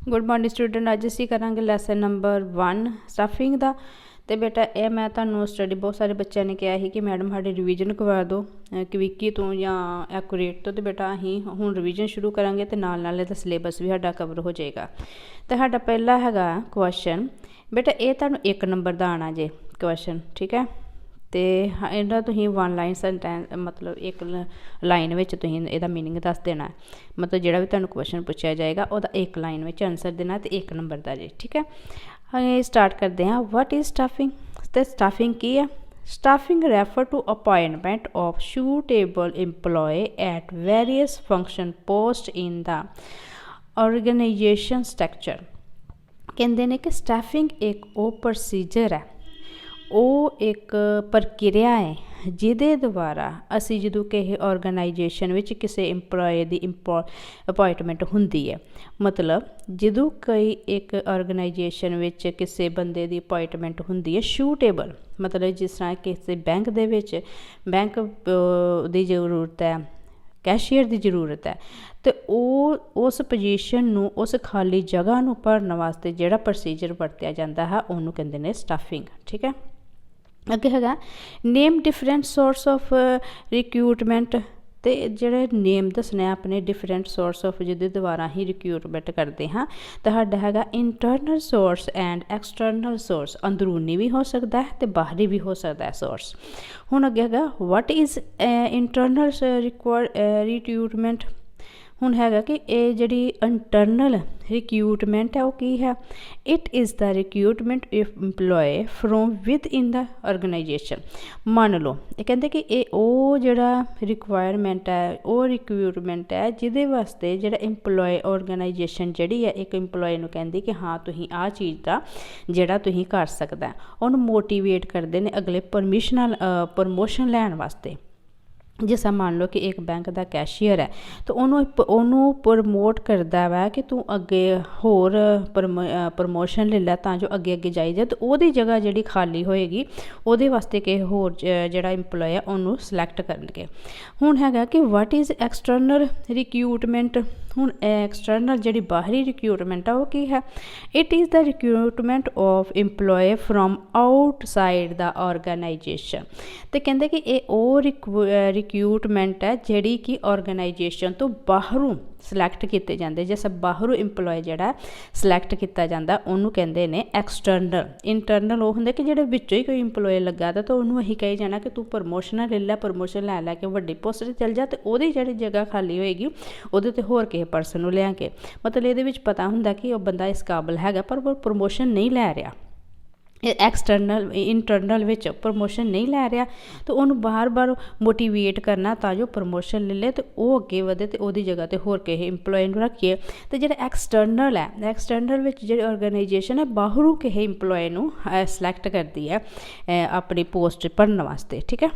Good morning student. अज असीं करांगे lesson number 1 stuffing का। तो बेटा ये मैं तुहानूं स्टडी बहुत सारे बच्चों ने कहा कि मैडम साडी रिवीजन करवा दो क्विकी तो या एक्यूरेट तो बेटा असीं हुण रिवीजन शुरू करांगे तो नाल नाल इहदा सिलेबस भी साडा कवर हो जाएगा। तो साडा पहला हैगा क्वेश्चन बेटा ये तुहानूं 1 नंबर का आना जे क्वेश्चन, ठीक है। तो इहदा तुसीं 1 लाइन सेंटेंस मतलब 1 लाइन में तुसीं इहदा मीनिंग दस देना है। मतलब जिहड़ा भी तुहानूं क्वेश्चन पूछा जाएगा उहदा 1 लाइन में आंसर देना तो 1 नंबर का जी, ठीक है। हम स्टार्ट करते हैं। What is staffing? तो स्टफिंग की है? Staffing refer to appointment of suitable employ at various function post in the organisation structure. कहते हैं कि स्टफिंग एक वो प्रोसीजर है, वो एक प्रक्रिया है जिहदे द्वारा असी जो कि ऑर्गेनाइजेशन विच किसी इंपलॉय की अपॉइंटमेंट हुंदी है। मतलब जो कोई एक ऑर्गेनाइजेशन विच किसी बंदे की अपॉइंटमेंट हुंदी है सूटेबल, मतलब जिस तरह किसी बैंक दे विच बैंक की जरूरत है, कैशियर की जरूरत है, तो उस पोजीशन नूं उस खाली जगह नूं भरन वास्ते जिहड़ा प्रोसीजर वरत्या जाता है उन्होंने कहते हैं स्टफिंग, ठीक है। अगे है name different source of recruitment. तो जोड़े नेम दसने अपने डिफरेंट सोर्स ऑफ जिहदे द्वारा ही रिक्रूटमेंट करते हाँ। तो साडा है internal source and external source, अंदरूनी भी हो सकता है तो बाहरी भी हो सकता है सोर्स। हुण अगे है वट इज़ इंटरनल रिक्रूटमेंट। हुण है कि ये जिहड़ी इंटरनल रिक्रूटमेंट है वो की है? It is the recruitment of employ from within the organisation. मान लो ये कहते कि ये वो जिहड़ा रिक्वायरमेंट है वो रिक्रूटमेंट है जिहदे वास्ते जिहड़ा एम्पलॉय ऑर्गेनाइजेशन जिहड़ी है एक एम्पलॉय नूं कहंदी कि हाँ तुसीं आ चीज़ का जिहड़ा तुसीं कर सकदा है, उहनूं मोटिवेट करदे ने अगले प्रमोशन लैण वास्ते। जिस मान लो कि एक बैंक का कैशियर है तो उन्होंने प्रमोट करता वा कि तू अगे होर प्रमोशन ले लै तां जो अगे अगे जाई जाए, तो वो जगह जी खाली होएगी वो वास्ते कि होर जिहड़ा एम्पलॉय है उन्होंने सिलैक्ट करनगे। हुण हैगा कि वट इज़ एक्सटर्नल रिक्रूटमेंट। हुण एक्सटर्नल जिहड़ी बाहरी रिक्रूटमेंट है वो की है? It is the recruitment of employ from outside the organisation. तो कहते कि ये वो रिक्रूटमेंट है जिहड़ी कि ऑर्गेनाइजेशन तो बाहरों सिलैक्ट किए जाते, जैसे बाहरों एम्पलॉय जिहड़ा सिलैक्ट किया जाता उन्होंने कहते हैं एक्सटर्नल। इंटरनल वो होंगे कि जिहड़े विचों ही कोई एम्पलॉय लगा तो उन्होंने यही कही जाना कि तू प्रमोशन ले लै, प्रमोशन लै लैके वड्डी पोस्ट चल जा, तो वो जिहड़ी जगह खाली होएगी वो होर किसी परसन नूं लिया के, मतलब ये पता होंदा कि वह बंदा इस काबिल है पर वो प्रमोशन नहीं लै रहा, एक्सटर्नल इंटरनल विच प्रमोशन नहीं लै रहा, तो उन्होंने बार बार मोटिवेट करना ताजो प्रमोशन ले ले, तो वो अगे वधे तो वो जगह तो होर किसी एम्पलॉय रखिए। तो जो एक्सटर्नल है, एक्सटर्नल विच जिहड़ी ऑर्गेनाइजेशन है बाहरों किसी एम्पलॉय नूं सिलैक्ट करती है अपनी पोस्ट भरने वास्ते, ठीक है।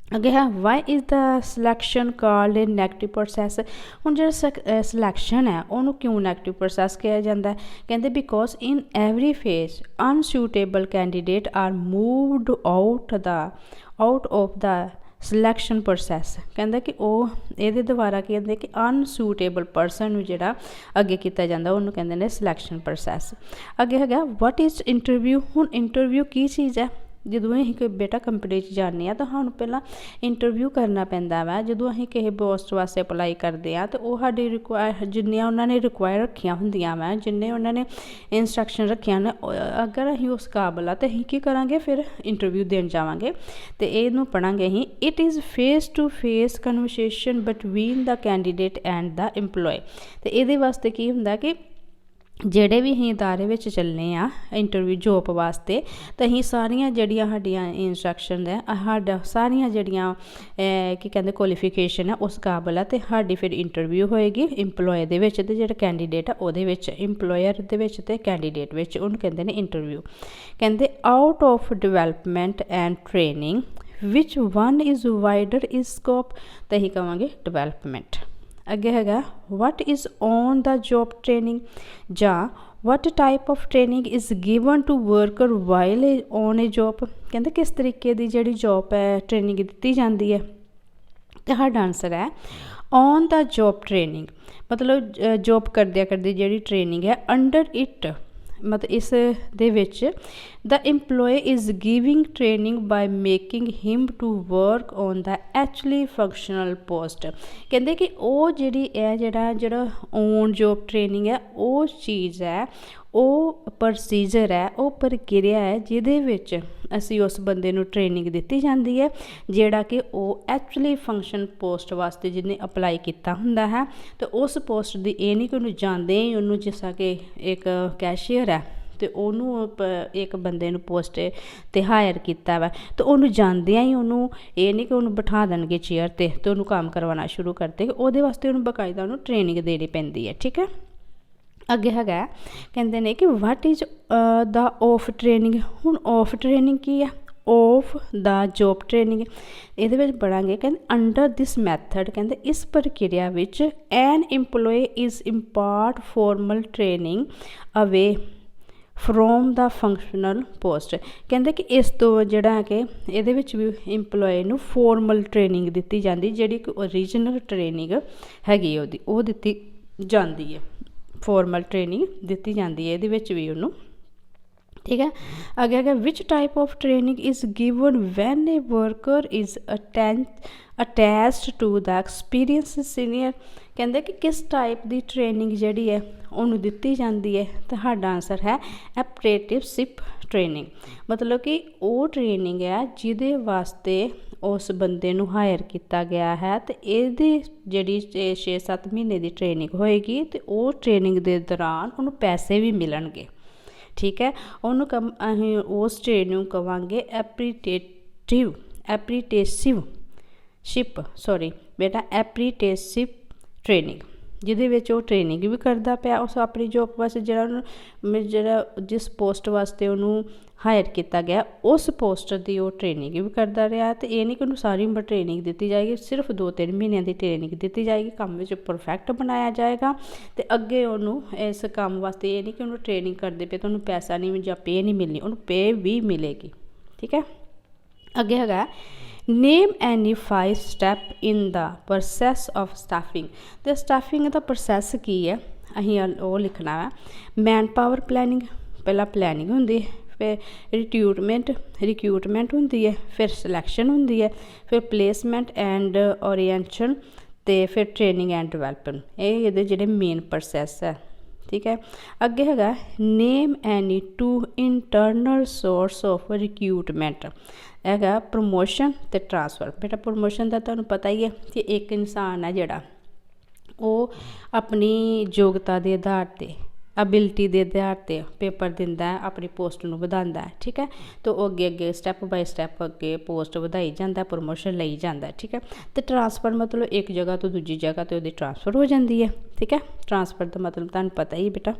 अगे है why is the selection called a negative process. हुण जो सिलैक्शन है उन्होंने क्यों नैगेटिव प्रोसैस किया जाता है? कहते because in every phase unsuitable candidate are moved out of the selection process. कहते कि वो ये द्वारा कहते कि अनसूटेबल परसन जिहड़ा अगे किया जाता उन्होंने कहते हैं सिलैक्शन प्रोसैस। अगे है वट इज़ इंटरव्यू। हुण इंटरव्यू की चीज़ है? जो अं कोई बेटा कंपनी जाने तो सानूं पहला इंटरव्यू करना पैंदा वा। जो अं किसी पोस्ट वास्ते अपलाई करते हैं तो वह साडी जिन्नियां उन्होंने रिक्वायर रखिया होंदियां वा, जिन्ने उन्होंने इंस्ट्रक्शन रखिया ने, अगर असीं उस काबिल तो असीं की करांगे फिर इंटरव्यू देन जावांगे। तो इहनूं पढ़ांगे असीं it is face to face conversation between the candidate and the employ. तो ये वास्ते की हुंदा कि ਜਿਹੜੇ भी अं इदारे में चलने इंटरव्यू जॉब वास्ते तो अं सारिया जड़ियाँ साडियाँ इंस्ट्रक्शन है साडा सारिया जड़ियाँ की कहते क्वालिफिकेशन है उस काबिल है, तो साडी फिर इंटरव्यू होएगी एम्पलॉय दे विच ते जिहड़ा कैंडीडेट है उहदे विच, एम्पलॉयर दे विच ते कैंडीडेट विच, उन्हें कहते हैं इंटरव्यू। कहते out of development and training which one is wider is scope. तो अं कहांगे डिवेलपमेंट। अगे है what is on the job training जा what type of training is given to worker while on a job. कहते किस तरीके की जी जॉब है ट्रेनिंग दी जाती है। तो साडा आंसर है ऑन द जॉब ट्रेनिंग, मतलब जॉब करदे जिहड़ी ट्रेनिंग है अंडर इट, मतलब इस दे विच the employee is giving training by making him to work on the actually functional post. कहते कि वो जिहड़ी है जेह्ड़ा ऑन जॉब ट्रेनिंग है वो चीज़ है, वो प्रोसीजर है, वो प्रक्रिया है जिहदे विच असी उस बंदे नूं ट्रेनिंग दित्ती जाती है जिहड़ा कि वो एक्चुअली फंक्शन पोस्ट वास्ते जिन्हें अप्लाई किया हुंदा है। तो उस पोस्ट की ये नहीं कि उन्होंने जाते ही उन्होंने जिस तरह कि एक कैशियर है तो उन्होंने एक बंदे नूं पोस्ट ते हायर किया वा, तो उन्होंने जांदियां ही उन्होंने ये नहीं कि उन्होंने बिठा देणगे चेयर ते उन्होंने काम करवाना शुरू करते, उहदे वास्ते उन्होंने बकायदा उन्होंने ट्रेनिंग देनी पैंदी है। ठीक है, अगे है कहते हैं कि what is the of training. हुण ऑफ ट्रेनिंग की है, ऑफ द जॉब ट्रेनिंग ये पढ़ांगे। कहते अंडर दिस मैथड, कहते इस प्रक्रिया विच N employ is impart formal training away from the functional post. कहते कि इस तो जोड़ा है कि ये भी इंपलॉय नूं फॉर्मल ट्रेनिंग दी जाती, जी कि ओरिजिनल ट्रेनिंग हैगी वो दी जाती है, फॉर्मल ट्रेनिंग दी जाती है ये भी उन्होंने। ठीक है, अगे अगे which type of training is given when a worker is attached to the experience senior. कहते कि किस टाइप की ट्रेनिंग जी है उन्होंने दिती जाती है, तो साडा आंसर है अप्रेंटिसशिप ट्रेनिंग। मतलब कि वो ट्रेनिंग है जिहदे वास्ते उस बंदे नूं हायर किया गया है, तो ये जी 6-7 महीने की ट्रेनिंग होएगी, तो वो ट्रेनिंग के दौरान उन्होंने पैसे भी मिलणगे। ठीक है, उन्होंने उस ट्रेनिंग कहांगे एप्रीटेसिप ट्रेनिंग, जिहदे विच वो ट्रेनिंग भी करता पाया उस अपनी जॉब वास्ते, जिहड़ा जिस पोस्ट वास्ते उन्होंने हायर किया गया उस पोस्ट की वो ट्रेनिंग भी करता रहा। तो ये नहीं कि उन्होंने सारी उम्र ट्रेनिंग दी जाएगी, सिर्फ 2-3 महीनों की ट्रेनिंग दी जाएगी, काम में परफेक्ट बनाया जाएगा। तो अगे उन्होंने इस काम वास्ते ये नहीं कि उन्होंने ट्रेनिंग करते पे तो उन्होंने पैसा नहीं या पे नहीं मिलनी, उन्होंने पे भी मिलेगी। ठीक है, अगे है name any 5 step in the process of staffing. तो स्टाफिंग का प्रोसैस की है अहीं वो लिखना है। मैन पावर प्लैनिंग, पहला प्लैनिंग होंगी, फिर रिक्रूटमेंट होंगी है, फिर सिलैक्शन होंगी है, फिर प्लेसमेंट एंड ओरिएंटेशन, तो फिर ट्रेनिंग एंड डिवेलपमेंट। ये जेडे मेन प्रोसैस है। ठीक है, अगे है name any 2 internal source of recruitment है प्रमोशन तो ट्रांसफर। बेटा प्रमोशन का तुहानूं पता ही है कि एक इंसान है जिहड़ा वो अपनी योग्यता के आधार पर, एबिलिटी के आधार पर पेपर दिंदा है, अपनी पोस्ट नूं वधांदा है। ठीक है, तो अगे अगे स्टैप बाय स्टैप अगे पोस्ट वधाई जाता, प्रमोशन लई जाता है। ठीक है, तो ट्रांसफर मतलब एक जगह तो दूजी जगह तो वो ट्रांसफर हो जाती है। ठीक है, ट्रांसफर का मतलब तुहानूं पता ही बेटा।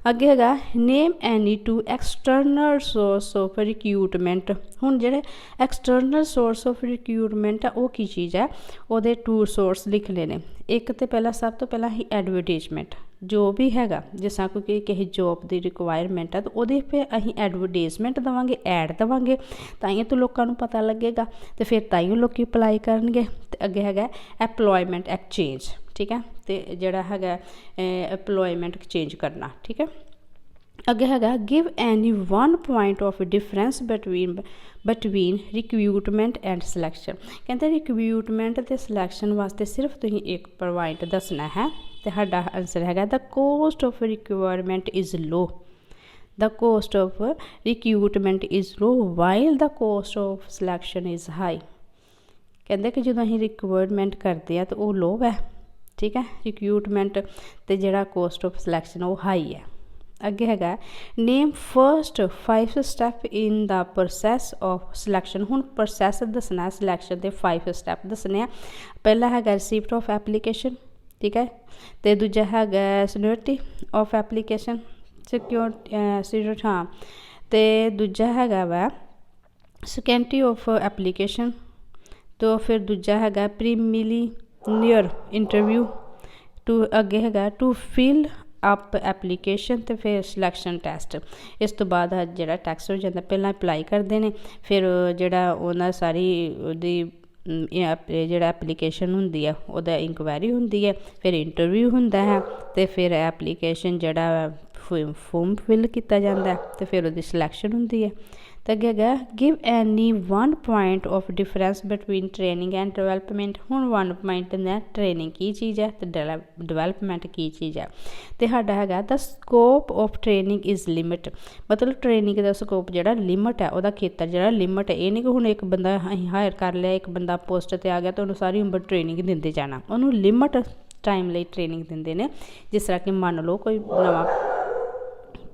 अगे है name any 2 external source of recruitment. हुण जिहड़े एक्सटर्नल सोर्स ऑफ रिक्रूटमेंट है वो की चीज़ है, वो 2 सोर्स लिखने ने। एक तो पहला सब तो पहला ही एडवरटाइजमेंट जो भी हैगा, जिस तरह कोई किसी जॉब की रिक्वायरमेंट है तो वो पे अं एडवरटाइजमेंट देवांगे, ऐड देवांगे, ताइयों तो लोगों को पता लगेगा, तो फिर ताइयों लोग अप्लाई करनगे। तो अगे है एम्पलॉयमेंट एक्सचेंज। ठीक है, तो जोड़ा है एम्पलॉयमेंट एक्सचेंज करना। ठीक है, अगे है give any 1 point of difference between recruitment and selection. कहते रिक्रूटमेंट तो सिलैक्शन वास्ते सिर्फ तुसीं एक पॉइंट दसना है, तो साडा आंसर है the cost of requirement is low. The cost of recruitment is low while the cost of selection is high. कहते कि जो असीं रिक्वायरमेंट करते हैं तो वो लो है। ठीक है, रिक्रूटमेंट तो जोड़ा कॉस्ट ऑफ सिलैक्शन वो हाई है। अगे है name first 5 step in the process of selection. हुण प्रोसैस दसना सिलैक्शन के 5 स्टैप दसने। पहला है रिसीप्ट ऑफ एप्लीकेशन। ठीक है, तो दूजा है सीनियरिटी ऑफ एप्लीकेशन सिक्योर हाँ, तो दूजा है वै सिक्योरिटी ऑफ एप्लीकेशन, तो फिर दूजा है प्रीलिमिनरी इंटरव्यू, टू अगे है टू फिल अप एप्लीकेशन, तो फिर सिलैक्शन टैसट। इस तो बाद जोड़ा टैक्स हो जाता, पहला अप्लाई करते हैं, फिर जोड़ा उन्होंने सारी ਜਿਹੜਾ ਐਪਲੀਕੇਸ਼ਨ ਹੁੰਦੀ ਹੈ ਉਹਦਾ ਇਨਕੁਆਇਰੀ ਹੁੰਦੀ ਹੈ, ਫਿਰ ਇੰਟਰਵਿਊ ਹੁੰਦਾ ਹੈ, ਅਤੇ ਫਿਰ ਐਪਲੀਕੇਸ਼ਨ ਜਿਹੜਾ ਫੋਰਮ ਫਿਲ ਕੀਤਾ ਜਾਂਦਾ ਅਤੇ ਫਿਰ ਉਹਦੀ ਸਿਲੈਕਸ਼ਨ ਹੁੰਦੀ ਹੈ। ਤਾਂ ਅੱਗੇ ਹੈਗਾ give any 1 point of difference between training and development. ਹੁਣ 1 ਪੁਆਇੰਟ ਹੁੰਦਾ ਟ੍ਰੇਨਿੰਗ ਕੀ ਚੀਜ਼ ਹੈ ਅਤੇ ਡਿਵੈਲਪਮੈਂਟ ਕੀ ਚੀਜ਼ ਹੈ। ਅਤੇ ਸਾਡਾ ਹੈਗਾ ਦਾ scope of training is limit, ਮਤਲਬ ਟ੍ਰੇਨਿੰਗ ਦਾ ਸਕੋਪ ਜਿਹੜਾ ਲਿਮਟ ਹੈ, ਉਹਦਾ ਖੇਤਰ ਜਿਹੜਾ ਲਿਮਟ ਹੈ। ਇਹ ਨਹੀਂ ਕਿ ਹੁਣ ਇੱਕ ਬੰਦਾ ਅਸੀਂ ਹਾਇਰ ਕਰ ਲਿਆ, ਇੱਕ ਬੰਦਾ ਪੋਸਟ 'ਤੇ ਆ ਗਿਆ ਤਾਂ ਉਹਨੂੰ ਸਾਰੀ ਉਮਰ ਟ੍ਰੇਨਿੰਗ ਦਿੰਦੇ ਜਾਣਾ, ਉਹਨੂੰ ਲਿਮਟ ਟਾਈਮ ਲਈ ਟ੍ਰੇਨਿੰਗ ਦਿੰਦੇ ਨੇ। ਜਿਸ ਤਰ੍ਹਾਂ ਕਿ ਮੰਨ ਲਓ ਕੋਈ ਨਵਾਂ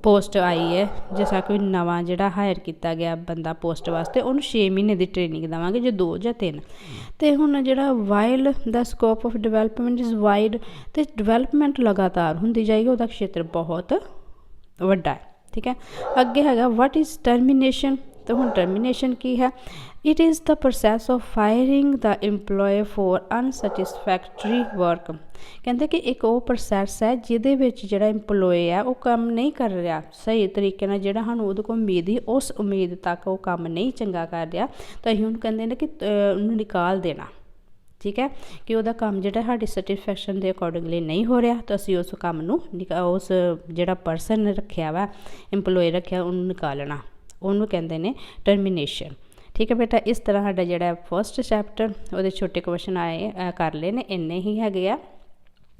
ਪੋਸਟ ਆਈ ਹੈ, ਜਿਸ ਤਰ੍ਹਾਂ ਕੋਈ ਨਵਾਂ ਜਿਹੜਾ ਹਾਇਰ ਕੀਤਾ ਗਿਆ ਬੰਦਾ ਪੋਸਟ ਵਾਸਤੇ, ਉਹਨੂੰ 6 ਮਹੀਨੇ ਦੀ ਟ੍ਰੇਨਿੰਗ ਦੇਵਾਂਗੇ, ਜੇ 2 ਜਾਂ 3। ਅਤੇ ਹੁਣ ਜਿਹੜਾ while the scope of development is wide, ਅਤੇ ਡਿਵੈਲਪਮੈਂਟ ਲਗਾਤਾਰ ਹੁੰਦੀ ਜਾਏਗੀ, ਉਹਦਾ ਖੇਤਰ ਬਹੁਤ ਵੱਡਾ ਹੈ। ਠੀਕ ਹੈ, ਅੱਗੇ ਹੈਗਾ ਵਟ ਇਜ਼ ਟਰਮੀਨੇਸ਼ਨ। ਤਾਂ ਹੁਣ ਟਰਮੀਨੇਸ਼ਨ ਕੀ ਹੈ? It is the process of firing the employee for unsatisfactory work. ਕਹਿੰਦੇ ਕਿ ਇੱਕ ਉਹ ਪ੍ਰੋਸੈਸ ਹੈ ਜਿਹਦੇ ਵਿੱਚ ਜਿਹੜਾ ਇੰਪਲੋਏ ਹੈ ਉਹ ਕੰਮ ਨਹੀਂ ਕਰ ਰਿਹਾ ਸਹੀ ਤਰੀਕੇ ਨਾਲ, ਜਿਹੜਾ ਸਾਨੂੰ ਉਹਦੇ ਕੋਲ ਉਮੀਦ ਸੀ ਉਸ ਉਮੀਦ ਤੱਕ ਉਹ ਕੰਮ ਨਹੀਂ ਚੰਗਾ ਕਰ ਰਿਹਾ, ਤਾਂ ਅਸੀਂ ਉਹਨੂੰ ਕਹਿੰਦੇ ਨੇ ਕਿ ਉਹਨੂੰ ਨਿਕਾਲ ਦੇਣਾ। ਠੀਕ ਹੈ, ਕਿ ਉਹਦਾ ਕੰਮ ਜਿਹੜਾ ਸਾਡੀ ਸੈਟਿਸਫੈਕਸ਼ਨ ਦੇ ਅਕੋਰਡਿੰਗਲੀ ਨਹੀਂ ਹੋ ਰਿਹਾ, ਤਾਂ ਅਸੀਂ ਉਸ ਕੰਮ ਨੂੰ ਉਸ ਜਿਹੜਾ ਪਰਸਨ ਰੱਖਿਆ ਵਾ, ਇੰਪਲੋਏ ਰੱਖਿਆ, ਉਹਨੂੰ ਨਿਕਾਲਣਾ, ਉਹਨੂੰ ਕਹਿੰਦੇ ਨੇ ਟਰਮੀਨੇਸ਼ਨ। ਠੀਕ ਹੈ ਬੇਟਾ, ਇਸ ਤਰ੍ਹਾਂ ਸਾਡਾ ਜਿਹੜਾ ਫਸਟ ਚੈਪਟਰ ਉਹਦੇ ਛੋਟੇ ਕੁਐਸਚਨ ਆਏ ਕਰ ਲਏ ਨੇ, ਇੰਨੇ ਹੀ ਹੈਗੇ ਆ।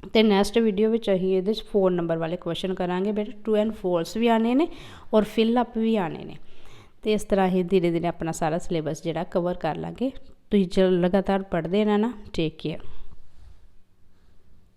ਅਤੇ ਨੈਕਸਟ ਵੀਡੀਓ ਵਿੱਚ ਅਸੀਂ ਇਹਦੇ 'ਚ 4 ਨੰਬਰ ਵਾਲੇ ਕੁਐਸਚਨ ਕਰਾਂਗੇ ਬੇਟਾ। ਟਰੂ ਐਂਡ ਫੋਲਸ ਵੀ ਆਉਣੇ ਨੇ ਔਰ ਫਿਲ ਅਪ ਵੀ ਆਉਣੇ ਨੇ, ਅਤੇ ਇਸ ਤਰ੍ਹਾਂ ਹੀ ਧੀਰੇ ਧੀਰੇ ਆਪਣਾ ਸਾਰਾ ਸਿਲੇਬਸ ਜਿਹੜਾ ਕਵਰ ਕਰ ਲਾਂਗੇ। ਤੁਸੀਂ ਲਗਾਤਾਰ ਪੜ੍ਹਦੇ ਰਹਿਣਾ। Take care.